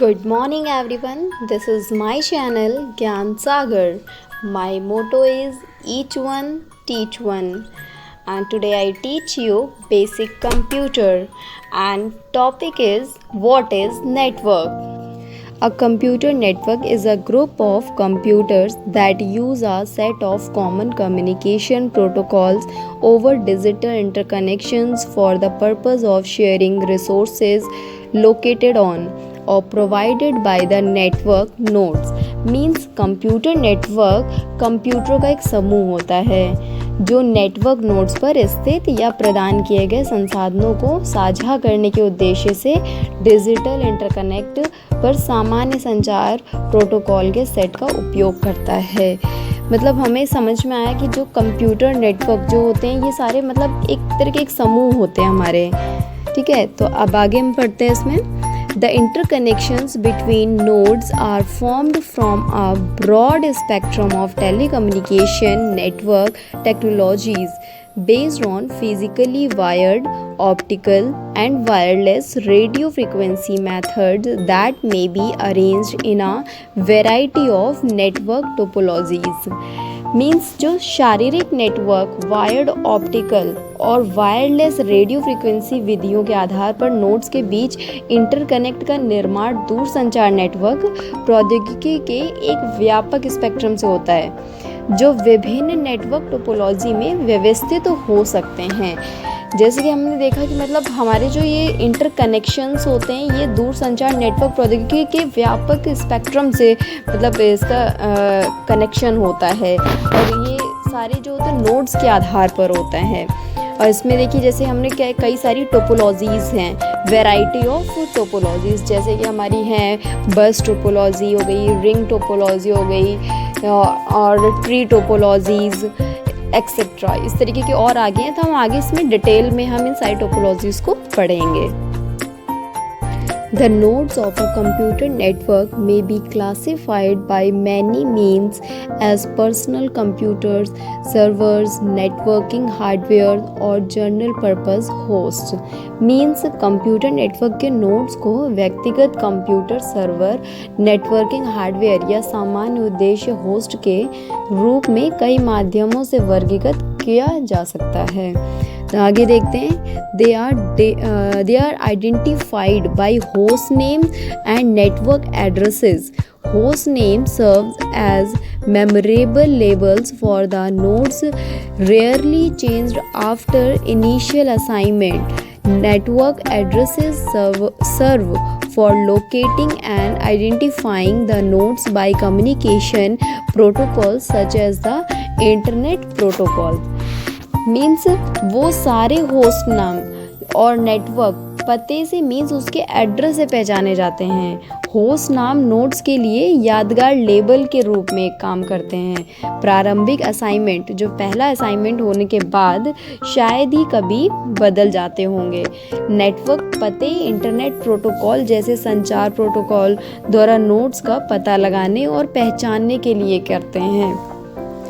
Good morning everyone. This is my channel Gyan Sagar. My motto is each one teach one. And today I teach you basic computer and topic is what is network. A computer network is a group of computers that use a set of common communication protocols over digital interconnections for the purpose of sharing resources located on or provided by the network nodes. Means computer network कंप्यूटरों का एक समूह होता है जो network nodes पर स्थित या प्रदान किए गए संसाधनों को साझा करने के उद्देश्य से डिजिटल इंटरकनेक्ट पर सामान्य संचार प्रोटोकॉल के सेट का उपयोग करता है। मतलब हमें समझ में आया कि जो कंप्यूटर नेटवर्क जो होते हैं ये सारे मतलब एक तरह के एक समूह होते हैं हमारे। ठीक है, तो अब आगे हम पढ़ते हैं इसमें। The interconnections between nodes are formed from a broad spectrum of telecommunication network technologies based on physically wired, optical, and wireless radio frequency methods that may be arranged in a variety of network topologies. Means जो शारीरिक network wired, optical और wireless radio frequency विधियों के आधार पर nodes के बीच interconnect का निर्माण दूरसंचार नेटवर्क प्रौद्योगिकी के एक व्यापक स्पेक्ट्रम से होता है जो विभिन्न नेटवर्क टोपोलॉजी में व्यवस्थित हो सकते हैं। जैसे कि हमने देखा कि मतलब हमारे जो ये इंटरकनेक्शंस होते हैं ये दूरसंचार नेटवर्क प्रौद्योगिकी के व्यापक स्पेक्ट्रम से मतलब इसका कनेक्शन होता है और ये सारे जो होते हैं नोड्स के आधार पर होता है। और इसमें देखिए जैसे हमने कई सारी टोपोलॉजीज़ हैं, वैरायटी ऑफ टोपोलॉजीज़, जैसे कि हमारी हैं बस टोपोलॉजी हो गई, रिंग टोपोलॉजी हो गई और ट्री टोपोलॉजीज़ एक्सेट्रा, इस तरीके के और आगे हैं। तो हम आगे इसमें डिटेल में हम इन सारी टोपोलॉजीज़ को पढ़ेंगे। The nodes of a computer network may be classified by many means as personal computers, servers, networking hardware और general purpose hosts. Means computer network के नोड्स को व्यक्तिगत कंप्यूटर, सर्वर, नेटवर्किंग हार्डवेयर या सामान्य उद्देश्य होस्ट के रूप में कई माध्यमों से वर्गीकृत किया जा सकता है। तो आगे देखते हैं। They are identified by host name and network addresses. Host name serves as memorable labels for the nodes, rarely changed after initial assignment. Network addresses serve for locating and identifying the nodes by communication protocols such as the Internet Protocol. Means वो सारे host नाम और network पते से means उसके address से पहचाने जाते हैं। होस्ट नाम नोड्स के लिए यादगार लेबल के रूप में काम करते हैं। प्रारंभिक असाइनमेंट जो पहला असाइनमेंट होने के बाद शायद ही कभी बदल जाते होंगे। नेटवर्क पते इंटरनेट प्रोटोकॉल जैसे संचार प्रोटोकॉल द्वारा नोड्स का पता लगाने और पहचानने के लिए करते हैं।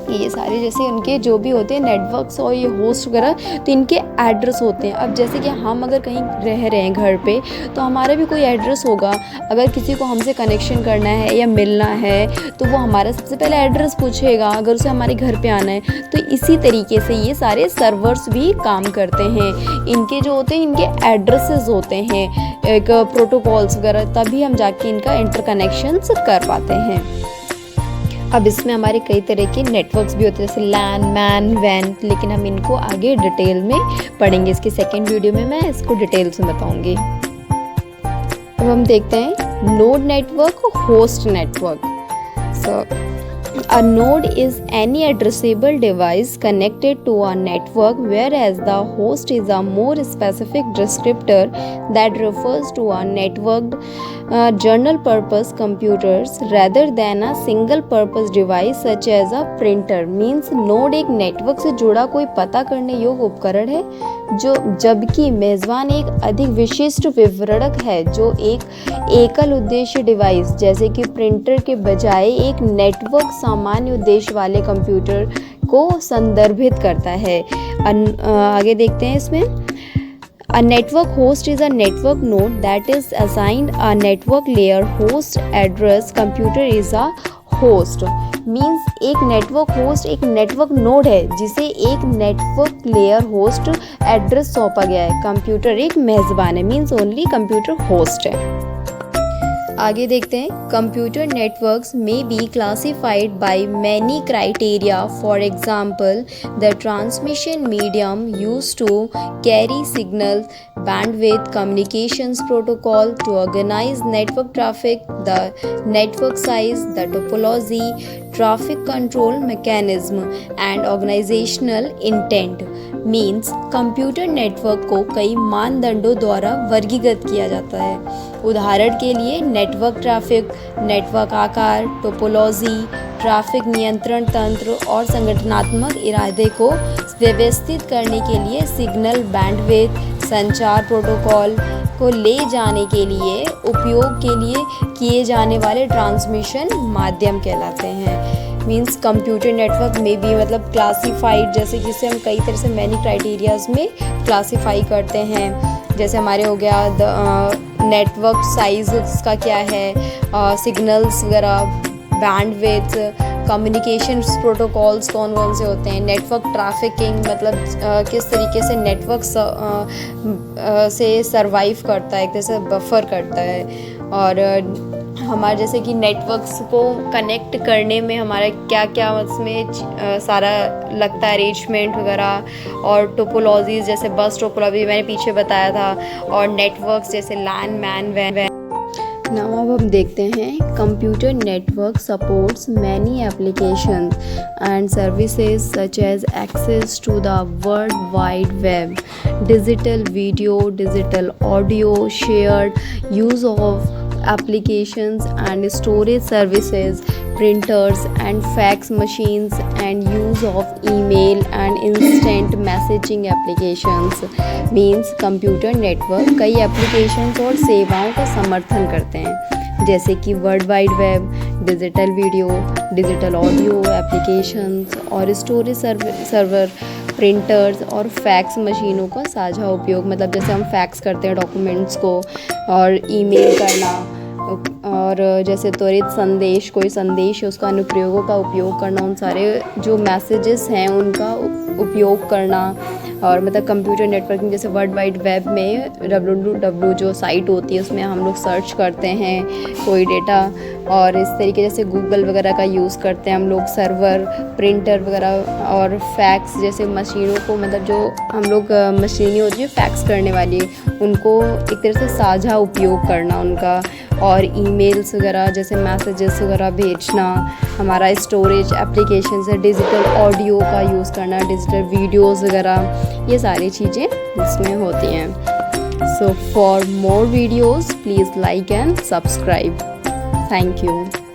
ये सारे जैसे उनके जो भी होते हैं नेटवर्क्स और ये होस्ट वगैरह तो इनके एड्रेस होते हैं। अब जैसे कि हम अगर कहीं रह रहे हैं घर पे तो हमारा भी कोई एड्रेस होगा। अगर किसी को हमसे कनेक्शन करना है या मिलना है तो वो हमारा सबसे पहले एड्रेस पूछेगा अगर उसे हमारे घर पे आना है। तो इसी तरीके से ये सारे सर्वर्स भी काम करते हैं। इनके जो होते हैं इनके एड्रेसेस होते हैं एक प्रोटोकॉल्स वगैरह, तभी हम जाके इनका इंटरकनेक्शंस कर पाते हैं। अब इसमें हमारे कई तरह के नेटवर्क्स भी होते हैं जैसे लैन, मैन, वैन, लेकिन हम इनको आगे डिटेल में पढ़ेंगे। इसकी सेकेंड वीडियो में मैं इसको डिटेल से बताऊंगी। अब हम देखते हैं node network, host network. So a node is any addressable device connected to a network, whereas the host is a more specific descriptor that refers to a networked general purpose computers rather than a single purpose device such as a printer. Means node एक network से जुड़ा कोई पता करने योग्य उपकरण है जो जबकि मेज़बान एक अधिक विशिष्ट विवरणक है जो एक एकल उद्देश्य डिवाइस जैसे कि प्रिंटर के बजाय एक नेटवर्क सामान्य उद्देश्य वाले कंप्यूटर को संदर्भित करता है। आगे देखते हैं इसमें। A network host is a network node that is assigned a network layer host address. Computer is a host means एक नेटवर्क होस्ट एक नेटवर्क नोड है जिसे एक नेटवर्क लेयर होस्ट एड्रेस सौंपा गया है। कंप्यूटर एक मेज़बान है मीन्स ओनली कंप्यूटर होस्ट है। आगे देखते हैं, कंप्यूटर नेटवर्क्स में be classified by many criteria. For example, the transmission medium used to carry signal, bandwidth, communications protocol to organize network traffic, the network size, the topology, traffic control mechanism and organizational intent। Means computer network को कई मानदंडों द्वारा वर्गीकृत किया जाता है। उदाहरण के लिए नेटवर्क ट्रैफिक, नेटवर्क आकार, टोपोलॉजी, ट्रैफिक नियंत्रण तंत्र और संगठनात्मक इरादे को व्यवस्थित करने के लिए सिग्नल, बैंडविड्थ, संचार प्रोटोकॉल को ले जाने के लिए उपयोग के लिए किए जाने वाले ट्रांसमिशन माध्यम कहलाते हैं। मीन्स कंप्यूटर नेटवर्क में भी मतलब क्लासिफाइड, जैसे जिसे हम कई तरह से मैनी क्राइटेरियाज में क्लासिफाई करते हैं। जैसे हमारे हो गया नेटवर्क साइज उसका क्या है, सिग्नल्स वगैरह, बैंडविड्थ, कम्युनिकेशन प्रोटोकॉल्स कौन कौन से होते हैं, नेटवर्क ट्रैफिकिंग मतलब किस तरीके से नेटवर्क से सरवाइव करता है, एक तरह से बफर करता है। और हमारे जैसे कि नेटवर्क्स को कनेक्ट करने में हमारा क्या क्या उसमें सारा लगता है, अरेंजमेंट वगैरह, और टोपोलॉजीज जैसे बस टोपोलॉजी मैंने पीछे बताया था, और नेटवर्क्स जैसे लैन, मैन, वैन। नाउ अब हम देखते हैं, computer network supports many applications and services such as access to the world wide web, digital video, digital audio, shared use of applications and storage services, printers and fax machines, and use of email and instant messaging applications। means computer network कई applications और सेवाओं का समर्थन करते हैं, जैसे कि world wide web, digital video, digital audio applications और स्टोरेज सर्वर, प्रिंटर्स और फैक्स मशीनों का साझा उपयोग। मतलब जैसे हम फैक्स करते हैं डॉक्यूमेंट्स को, और ईमेल करना, और जैसे त्वरित संदेश, कोई संदेश है उसका अनुप्रयोगों का उपयोग करना, उन सारे जो मैसेजेस हैं उनका उपयोग करना। और मतलब कंप्यूटर नेटवर्किंग जैसे वर्ल्ड वाइड वेब में www जो साइट होती है उसमें हम लोग सर्च करते हैं कोई डेटा, और इस तरीके जैसे गूगल वगैरह का यूज़ करते हैं हम लोग, सर्वर, प्रिंटर वगैरह और फैक्स जैसे मशीनों को, मतलब जो हम लोग मशीनें होती हैं फैक्स करने वाली, उनको एक तरह से साझा उपयोग करना उनका, और ईमेल्स वगैरह जैसे मैसेजेस वगैरह भेजना। हमारा स्टोरेज एप्लीकेशन है, डिजिटल ऑडियो का यूज़ करना, डिजिटल वीडियोस वगैरह, ये सारी चीज़ें इसमें होती हैं। So for more videos please like and subscribe. Thank you.